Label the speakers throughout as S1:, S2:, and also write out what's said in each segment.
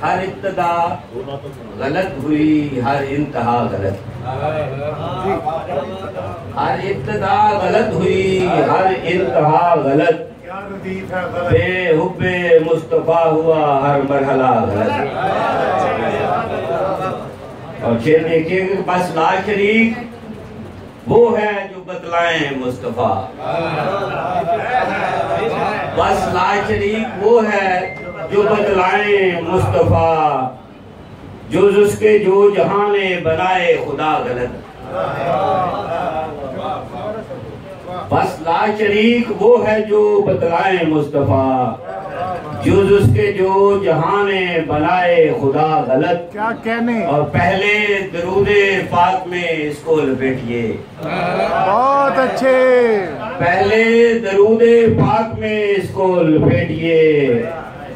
S1: हर इब्तदा गलत हुई, हर इंतहा गलत। हर इब्तदा गलत हुई, हर इंतहा गलत। बेहुब्बे मुस्तफा हुआ हर मरहला गलत। और शेर देखिए, बस ला शरीक वो है जो बतलाएं मुस्तफा। बस ला शरीक वो है जो बतलाएं मुस्तफा। जुज उसके जो जहां ने बनाए खुदा गलत। बस ला शरीक वो है जो बतलाएं मुस्तफा। जुज उसके जो जहां ने बनाए खुदा गलत।
S2: क्या कहने।
S1: और पहले दरूदे पाक में इसको लपेटिए।
S2: बहुत अच्छे।
S1: पहले दरूदे पाक में इसको लपेटिए,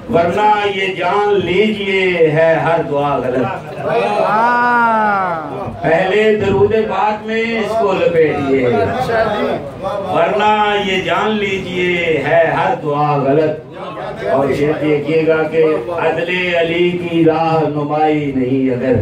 S1: वरना ये जान लीजिए है हर दुआ गलत। पहले दरूदे पाक में इसको लपेटिए, वरना ये जान लीजिए है हर दुआ गलत। और ये देखिएगा कि अदले अली की राह नुमाई नहीं अगर।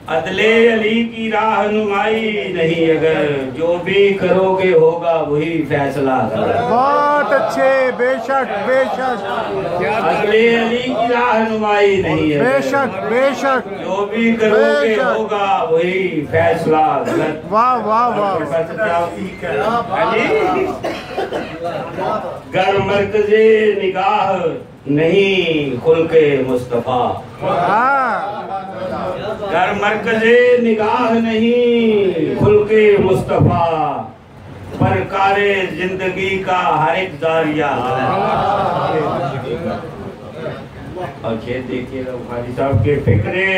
S1: अदले अली की राह नुमाई नहीं अगर, जो भी करोगे होगा वही फैसला।
S2: बहुत अच्छे। बेशक बेशक।
S1: अदले अली की राह नुमाई नहीं अगर, बेशक
S2: बेशक।
S1: जो भी करोगे होगा वही फैसला गलत।
S2: वाह वाह वाह।
S1: गर मरकज़े निगाह नहीं खुल्के मुस्तफा। गर मरकज़े निगाह नहीं खुल्के मुस्तफा, पर कारे जिंदगी का हर एक जारिया। और ये देखिएगा बुखारी साहब के फिक्रे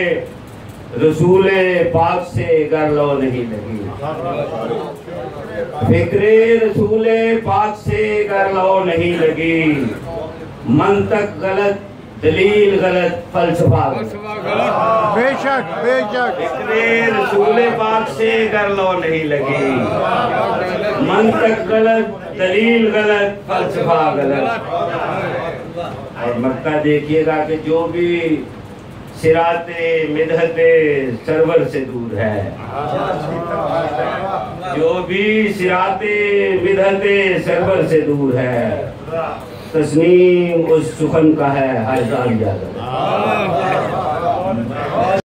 S1: रसूले पाक से गर लो नहीं लगी। फिक्रे रसूले पाक से गर लो नहीं लगी, मंतक गलत, दलील गलत, फलसफा गलत।
S2: बेशक बेशक।
S1: फिक्रे रसूले पाक से गर लो नहीं लगी, मंतक गलत, दलील गलत, फलसफा गलत। और मक्का देखिएगा कि जो भी सिराते मिदहते सरवर से दूर है, जो भी सिराते मिदहते सरवर से दूर है, तस्नीम उस सुखन का है हर जान।